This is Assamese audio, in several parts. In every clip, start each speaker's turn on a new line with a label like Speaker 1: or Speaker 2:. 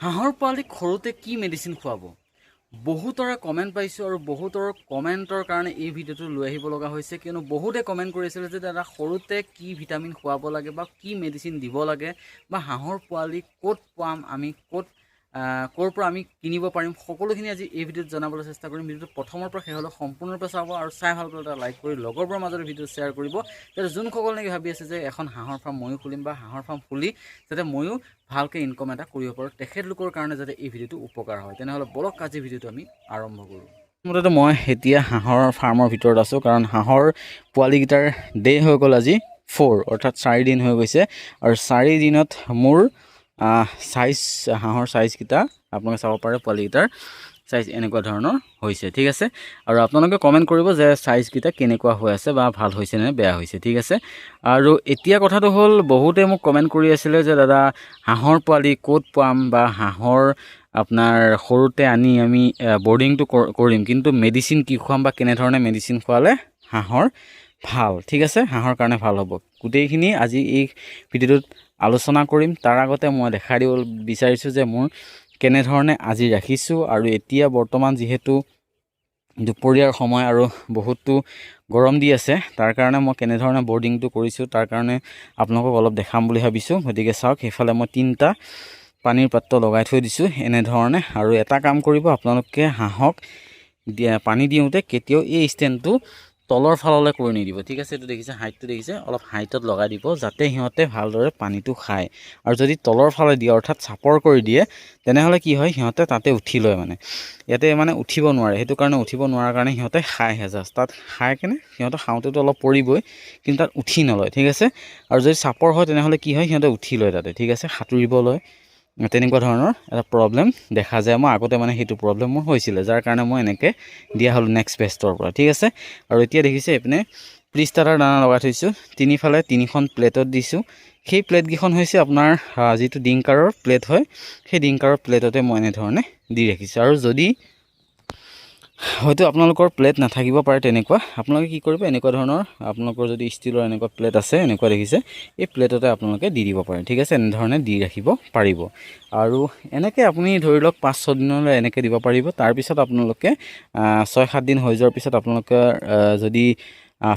Speaker 1: হাঁহৰ পোৱালিক সৰুতে কি মেডিচিন খুৱাব? বহুতৰে কমেণ্ট পাইছোঁ আৰু বহুতৰ কমেণ্টৰ কাৰণে এই ভিডিঅ'টো লৈ আহিব লগা হৈছে, কিয়নো বহুতে কমেণ্ট কৰিছিলে যে দাদা সৰুতে কি ভিটামিন খুৱাব লাগে বা কি মেডিচিন দিব লাগে বা হাঁহৰ পোৱালি ক'ত পাম, আমি ক'ৰ পৰা আমি কিনিব পাৰিম, সকলোখিনি আজি এই ভিডিঅ'ত জনাবলৈ চেষ্টা কৰিম। ভিডিঅ'টো প্ৰথমৰ পৰা শেষলৈ সম্পূৰ্ণৰূপে চাব আৰু চাই ভাল পালে এটা লাইক কৰি লগৰবোৰৰ মাজত ভিডিঅ' শ্বেয়াৰ কৰিব, যাতে যোনসকল নেকি ভাবি আছে যে এখন হাঁহৰ ফাৰ্ম ময়ো খুলিম বা হাঁহৰ ফাৰ্ম খুলি যাতে ময়ো ভালকৈ ইনকম এটা কৰিব পাৰোঁ, তেখেতলোকৰ কাৰণে যাতে এই ভিডিঅ'টো উপকাৰ হয়। তেনেহ'লে বলক আজি ভিডিঅ'টো আমি আৰম্ভ কৰোঁ। প্ৰথমতে মই এতিয়া হাঁহৰ ফাৰ্মৰ ভিতৰত আছোঁ, কাৰণ হাঁহৰ পোৱালিকেইটাৰ ডে হৈ গ'ল আজি 4, অৰ্থাৎ 4 দিন হৈ গৈছে। আৰু 4 দিনত মোৰ হাঁহৰ চাইজকেইটা আপোনালোকে চাব পাৰে, পোৱালিকেইটাৰ চাইজ এনেকুৱা ধৰণৰ হৈছে, ঠিক আছে। আৰু আপোনালোকে কমেণ্ট কৰিব যে চাইজকেইটা কেনেকুৱা হৈ আছে বা ভাল হৈছে নে বেয়া হৈছে, ঠিক আছে। আৰু এতিয়া কথাটো হ'ল, বহুতে মোক কমেণ্ট কৰি আছিলে যে দাদা হাঁহৰ পোৱালি ক'ত পাম বা হাঁহৰ আপোনাৰ সৰুতে আনি আমি বৰ্ডিংটো কৰিম, কিন্তু মেডিচিন কি খুৱাম বা কেনেধৰণে মেডিচিন খোৱালে হাঁহৰ ভাল, ঠিক আছে, হাঁহৰ কাৰণে ভাল হ'ব, গোটেইখিনি আজি এই ভিডিঅ'টোত আলোচনা কৰিম। তাৰ আগতে মই দেখাই দিব বিচাৰিছোঁ যে মোৰ কেনেধৰণে আজি ৰাখিছোঁ, আৰু এতিয়া বৰ্তমান যিহেতু দুপৰীয়াৰ সময় আৰু বহুতো গৰম দি আছে, তাৰ কাৰণে মই কেনেধৰণে বৰ্ডিংটো কৰিছোঁ তাৰ কাৰণে আপোনালোকক অলপ দেখাম বুলি ভাবিছোঁ। গতিকে চাওক, সেইফালে মই 3টা পানীৰ পাত্ৰ লগাই থৈ দিছোঁ এনেধৰণে। আৰু এটা কাম কৰিব, আপোনালোকে হাঁহক পানী দিওঁতে কেতিয়াও এই ষ্টেণ্ডটো তলৰ ফাললৈ কৰি নিদিব, ঠিক আছে। এইটো দেখিছে, হাইটটো দেখিছে, অলপ হাইটত লগাই দিব যাতে সিহঁতে ভালদৰে পানীটো খায়। আৰু যদি তলৰ ফালে দিয়ে, অৰ্থাৎ চাপৰ কৰি দিয়ে, তেনেহ'লে কি হয়, সিহঁতে তাতে উঠি লয়, মানে ইয়াতে মানে উঠিব নোৱাৰে। সেইটো কাৰণে উঠিব নোৱাৰাৰ কাৰণে সিহঁতে খায়হে জাষ্ট, তাত খাই কেনে সিহঁতে খাওঁতেতো অলপ পৰিবই, কিন্তু তাত উঠি নলয়, ঠিক আছে। আৰু যদি চাপৰ হয় তেনেহ'লে কি হয়, সিহঁতে উঠি লয় তাতে, ঠিক আছে, সাঁতুৰিব লয়। তেনেকুৱা ধৰণৰ এটা প্ৰব্লেম দেখা যায়। মই আগতে মানে সেইটো প্ৰব্লেম মোৰ হৈছিলে, যাৰ কাৰণে মই এনেকৈ দিয়া হ'লোঁ নেক্সট বেষ্টৰ পৰা, ঠিক আছে। আৰু এতিয়া দেখিছে এইপিনে প্লিষ্টাৰৰ দানা লগাই থৈছোঁ, তিনিফালে 3খন প্লেটত দিছোঁ। সেই প্লেটকেইখন হৈছে আপোনাৰ যিটো ডিংকাৰৰ প্লেট হয়, সেই ডিংকাৰৰ প্লেটতে মই এনেধৰণে দি ৰাখিছোঁ। আৰু যদি হয়তো আপোনালোকৰ প্লেট নাথাকিব পাৰে তেনেকুৱা, আপোনালোকে কি কৰিব, এনেকুৱা ধৰণৰ আপোনালোকৰ যদি ষ্টীলৰ এনেকুৱা প্লেট আছে, এনেকুৱা দেখিছে, এই প্লেটতে আপোনালোকে দি দিব পাৰে, ঠিক আছে। এনেধৰণে দি ৰাখিব পাৰিব। আৰু এনেকৈ আপুনি ধৰি লওক 5-6 দিনলৈ এনেকৈ দিব পাৰিব। তাৰপিছত আপোনালোকে 6-7 দিন হৈ যোৱাৰ পিছত আপোনালোকে যদি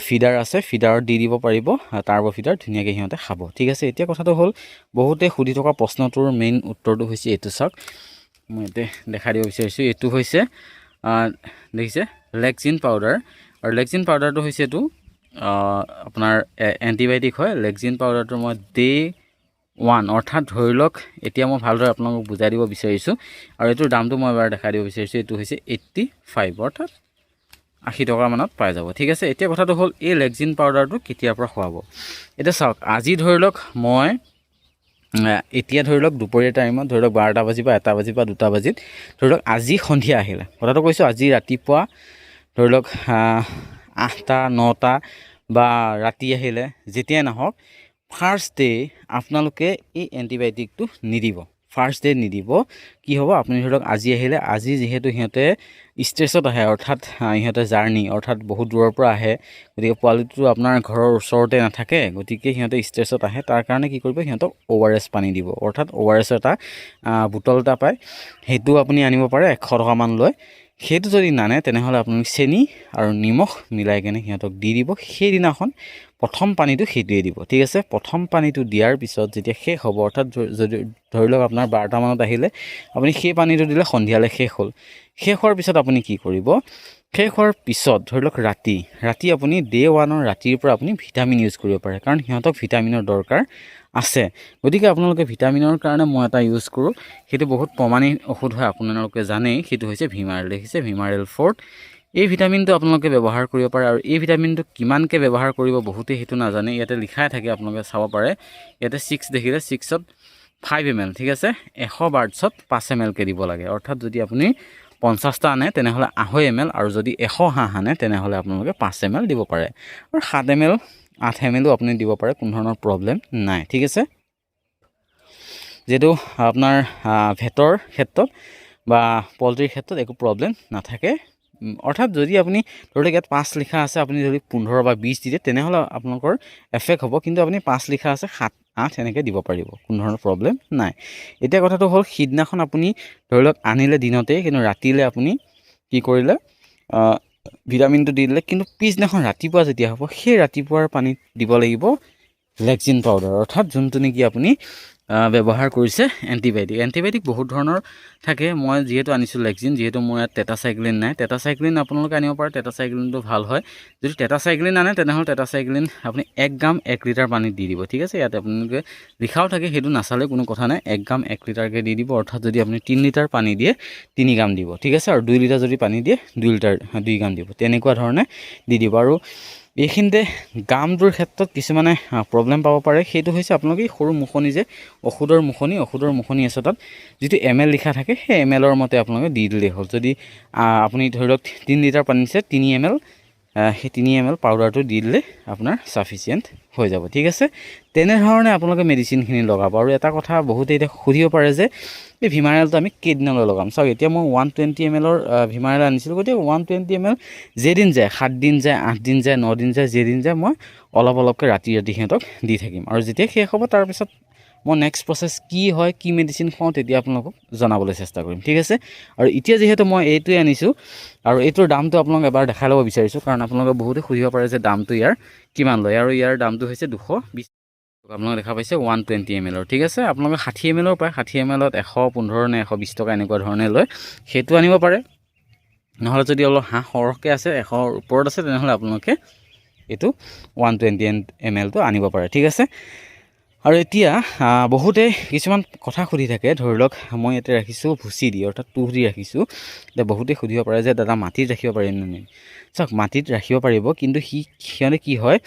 Speaker 1: ফিডাৰ আছে, ফিডাৰত দি দিব পাৰিব, টাৰ্বো ফিডাৰ, ধুনীয়াকৈ সিহঁতে খাব, ঠিক আছে। এতিয়া কথাটো হ'ল, বহুতে সুধি থকা প্ৰশ্নটোৰ মেইন উত্তৰটো হৈছে এইটো। চাওক, মই ইয়াতে দেখাই দিব বিচাৰিছোঁ, এইটো হৈছে দেখিছে লেকজিন পাউডাৰ। আৰু লেকজিন পাউডাৰটো হৈছে এইটো আপোনাৰ এণ্টিবায়'টিক হয়। লেকজিন পাউডাৰটো মই ডে 1, অৰ্থাৎ ধৰি লওক, এতিয়া মই ভালদৰে আপোনালোকক বুজাই দিব বিচাৰিছোঁ, আৰু এইটোৰ দামটো মই এবাৰ দেখাই দিব বিচাৰিছোঁ। এইটো হৈছে 85, অৰ্থাৎ 80 টকা মানত পাই যাব, ঠিক আছে। এতিয়া কথাটো হ'ল, এই লেকজিন পাউডাৰটো কেতিয়াৰ পৰা খুৱাব। এতিয়া চাওক, আজি ধৰি লওক মই এতিয়া ধৰি লওক দুপৰীয়া টাইমত, ধৰি লওক 12টা বাজি বা 1টা বাজি বা 2টা বাজিত, ধৰি লওক আজি সন্ধিয়া আহিলে, কথাটো কৈছোঁ, আজি ৰাতিপুৱা ধৰি লওক 8টা 9টা বা ৰাতি আহিলে, যেতিয়াই নহওক, ফাৰ্ষ্ট ডে আপোনালোকে এই এণ্টিবায়'টিকটো নিদিব। ফাৰ্ষ্ট ডে নিদিব। কি হ'ব, আপুনি ধৰি লওক আজি আহিলে, আজি যিহেতু সিহঁতে ষ্ট্ৰেছত আহে, অৰ্থাৎ সিহঁতে জাৰ্ণি, অৰ্থাৎ বহুত দূৰৰ পৰা আহে, গতিকে পোৱালিটো আপোনাৰ ঘৰৰ ওচৰতে নাথাকে, গতিকে সিহঁতে ষ্ট্ৰেছত আহে। তাৰ কাৰণে কি কৰিব, সিহঁতক ORS পানী দিব, অৰ্থাৎ ORS এটা বুটল এটা পায়, সেইটো আপুনি আনিব পাৰে, 100 টকামান লয়। সেইটো যদি নানে, তেনেহ'লে আপুনি চেনি আৰু নিমখ মিলাই কেনে সিহঁতক দি দিব। সেইদিনাখন প্ৰথম পানীটো সেইটোৱে দিব, ঠিক আছে। প্ৰথম পানীটো দিয়াৰ পিছত যেতিয়া শেষ হ'ব, অৰ্থাৎ যদি ধৰি লওক আপোনাৰ 12টা মানত আহিলে, আপুনি সেই পানীটো দিলে সন্ধিয়ালৈ শেষ হ'ল। শেষ হোৱাৰ পিছত আপুনি কি কৰিব, শেষ হোৱাৰ পিছত ধৰি লওক ৰাতি আপুনি ডে 1ৰ ৰাতিৰ পৰা আপুনি ভিটামিন ইউজ কৰিব পাৰে, কাৰণ সিহঁতক ভিটামিনৰ দৰকাৰ আছে। গতিকে আপোনালোকে ভিটামিনৰ কাৰণে মই এটা ইউজ কৰোঁ, সেইটো বহুত প্ৰমাণিত ঔষধ হয়, আপোনালোকে জানেই, সেইটো হৈছে ভিমাৰেল। দেখিছে, ভিমাৰেল 4। এই ভিটামিনটো আপোনালোকে ব্যৱহাৰ কৰিব পাৰে। আৰু এই ভিটামিনটো কিমানকৈ ব্যৱহাৰ কৰিব বহুতে সেইটো নাজানে, ইয়াতে লিখাই থাকে, আপোনালোকে চাব পাৰে, ইয়াতে 6 দেখিলে, 6ত 5 ml, ঠিক আছে। 100 বাৰ্ডছত 5 ml কৈ দিব লাগে, অৰ্থাৎ যদি আপুনি 50টা আনে তেনেহ'লে 250 ml, আৰু যদি 100 হাঁহ আনে তেনেহ'লে আপোনালোকে 5 ml দিব পাৰে। আৰু 7 ml 8 ml আপুনি দিব পাৰে, কোনো ধৰণৰ প্ৰব্লেম নাই, ঠিক আছে। যিহেতু আপোনাৰ ভেটৰ ক্ষেত্ৰত বা পলট্ৰিৰ ক্ষেত্ৰত একো প্ৰব্লেম নাথাকে, অৰ্থাৎ যদি আপুনি ধৰি লওক ইয়াত 5 লিখা আছে, আপুনি যদি 15 বা 20 দিয়ে তেনেহ'লে আপোনালোকৰ এফেক্ট হ'ব। কিন্তু আপুনি 5 লিখা আছে 7, 8 এনেকৈ দিব পাৰিব, কোনো ধৰণৰ প্ৰব্লেম নাই। এতিয়া কথাটো হ'ল সিদিনাখন আপুনি ধৰি লওক আনিলে দিনতেই, কিন্তু ৰাতিলৈ আপুনি কি কৰিলে ভিটামিনটো দি দিলে, কিন্তু পিছদিনাখন ৰাতিপুৱা যেতিয়া হ'ব সেই ৰাতিপুৱাৰ পানীত দিব লাগিব লেকজিন পাউডাৰ, অৰ্থাৎ যোনটো নেকি আপুনি ব্যৱহাৰ কৰিছে এণ্টিবায়'টিক বহুত ধৰণৰ থাকে। মই যিহেতু আনিছোঁ লেকজিন, যিহেতু মোৰ ইয়াত টেটাচাইক্লিন নাই। টেটাচাইক্লিন আপোনালোকে আনিব পাৰে, টেটাচাইক্লিনটো ভাল হয়। যদি টেটাচাইক্লিন আনে তেনেহ'লে টেটাচাইক্লিন আপুনি 1 গ্ৰাম 1 লিটাৰ পানীত দি দিব, ঠিক আছে। ইয়াত আপোনালোকে লিখাও থাকে, সেইটো নাচালে কোনো কথা নাই। 1 গ্ৰাম 1 লিটাৰকৈ দি দিব, অৰ্থাৎ যদি আপুনি 3 লিটাৰ পানী দিয়ে 3 গ্ৰাম দিব, ঠিক আছে। আৰু 2 লিটাৰ যদি পানী দিয়ে 2 গ্ৰাম দিব, তেনেকুৱা ধৰণে দি দিব। আৰু এইখিনিতে গামটোৰ ক্ষেত্ৰত কিছুমানে প্ৰব্লেম পাব পাৰে, সেইটো হৈছে আপোনালোকে সৰু মুখনি যে ঔষধৰ মুখনি আছে, তাত যিটো ml লিখা থাকে সেই mlৰ মতে আপোনালোকে দি দিলেই হ'ল। যদি আপুনি ধৰি লওক 3 লিটাৰ পানী দিছে 3 ml, সেই 3 ml পাউডাৰটো দি দিলে আপোনাৰ ছাফিচিয়েণ্ট হৈ যাব, ঠিক আছে। তেনেধৰণে আপোনালোকে মেডিচিনখিনি লগাব। আৰু এটা কথা বহুতে এতিয়া সুধিব পাৰে যে এই ভিমাৰেলটো আমি কেইদিনলৈ লগাম। চাওক, এতিয়া মই 120 ml ভিমাৰেল আনিছিলোঁ, গতিকে 120 ml যেদিন যায়, 7 দিন যায়, 8 দিন যায়, 9 দিন যায়, যেদিন যায় মই অলপকৈ ৰাতি সিহঁতক দি থাকিম। আৰু যেতিয়া শেষ হ'ব তাৰপিছত মই নেক্সট প্ৰচেছ কি হয়, কি মেডিচিন খুৱাওঁ, তেতিয়া আপোনালোকক জনাবলৈ চেষ্টা কৰিম, ঠিক আছে। আৰু এতিয়া যিহেতু মই এইটোৱে আনিছোঁ আৰু এইটোৰ দামটো আপোনালোকক এবাৰ দেখাই ল'ব বিচাৰিছোঁ, কাৰণ আপোনালোকে বহুতে সুধিব পাৰে যে দামটো ইয়াৰ কিমান লয়। আৰু ইয়াৰ দামটো হৈছে 220 টকা। আপোনালোকে দেখা পাইছে 120 ml, ঠিক আছে। আপোনালোকে 60 ml পায়, 60 ml 115 নে 120 টকা এনেকুৱা ধৰণে লয়, সেইটো আনিব পাৰে। নহ'লে যদি অলপ হাঁহ সৰহকৈ আছে, 100ৰ ওপৰত আছে, তেনেহ'লে আপোনালোকে এইটো 120 ml আনিব পাৰে, ঠিক আছে। আৰু এতিয়া বহুতে কিছুমান কথা সুধি থাকে, ধৰি লওক মই ইয়াতে ৰাখিছোঁ ভুচি দি, অৰ্থাৎ তুঁহ দি ৰাখিছোঁ। এতিয়া বহুতে সুধিব পাৰে যে দাদা মাটিত ৰাখিব পাৰিম নে নাই। চাওক, মাটিত ৰাখিব পাৰিব, কিন্তু সিহঁতে কি হয়,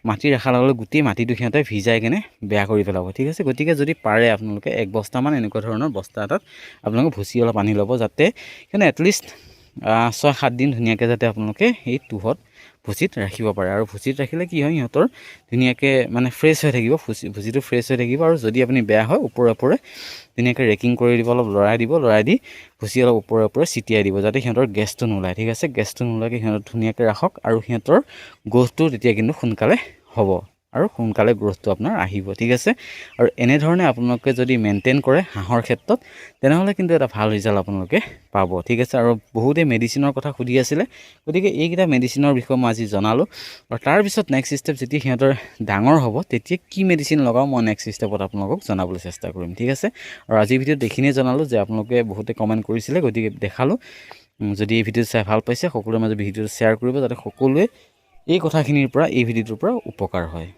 Speaker 1: মাটিত ৰখাৰ লগে লগে গোটেই মাটিটো সিহঁতে ভিজাই কেনে বেয়া কৰি পেলাব, ঠিক আছে। গতিকে যদি পাৰে আপোনালোকে 1 বস্তামান এনেকুৱা ধৰণৰ বস্তা এটাত আপোনালোকে ভুচি অলপ আনি ল'ব, যাতে সিহঁতে এটলিষ্ট 6-7 দিন ধুনীয়াকৈ যাতে আপোনালোকে এই তুঁহত ভুচিত ৰাখিব পাৰে। আৰু ভুচিত ৰাখিলে কি হয়, সিহঁতৰ ধুনীয়াকৈ মানে ফ্ৰেছ হৈ থাকিব, ভুচিটো ফ্ৰেছ হৈ থাকিব। আৰু যদি আপুনি বেয়া হয়, ওপৰে ওপৰে ধুনীয়াকৈ ৰেকিং কৰি দিব, অলপ লৰাই দি ভুচি অলপ ওপৰে ওপৰে ছিটিয়াই দিব, যাতে সিহঁতৰ গেছটো নোলায়, ঠিক আছে। গেছটো নোলোৱাকৈ সিহঁতৰ ধুনীয়াকৈ ৰাখক, আৰু সিহঁতৰ গ্ৰ'থটো তেতিয়া কিন্তু সোনকালে হ'ব, আৰু সোনকালে গ্ৰ'থটো আপোনাৰ আহিব, ঠিক আছে। আৰু এনেধৰণে আপোনালোকে যদি মেইনটেইন কৰে হাঁহৰ ক্ষেত্ৰত, তেনেহ'লে কিন্তু এটা ভাল ৰিজাল্ট আপোনালোকে পাব, ঠিক আছে। আৰু বহুতেই মেডিচিনৰ কথা সুধি আছিলে, গতিকে এইকেইটা মেডিচিনৰ বিষয়ে মই আজি জনালোঁ। আৰু তাৰপিছত নেক্সট ষ্টেপ যেতিয়া সিহঁতৰ ডাঙৰ হ'ব, তেতিয়া কি মেডিচিন লগাওঁ মই নেক্সট ষ্টেপত আপোনালোকক জনাবলৈ চেষ্টা কৰিম, ঠিক আছে। আৰু আজিৰ ভিডিঅ'ত এইখিনিয়ে জনালোঁ যে আপোনালোকে বহুতে কমেণ্ট কৰিছিলে, গতিকে দেখালোঁ। যদি এই ভিডিঅ'টো চাই ভাল পাইছে, সকলোৰে মাজত ভিডিঅ'টো শ্বেয়াৰ কৰিব, যাতে সকলোৱে এই কথাখিনিৰ পৰা, এই ভিডিঅ'টোৰ পৰা উপকাৰ হয়।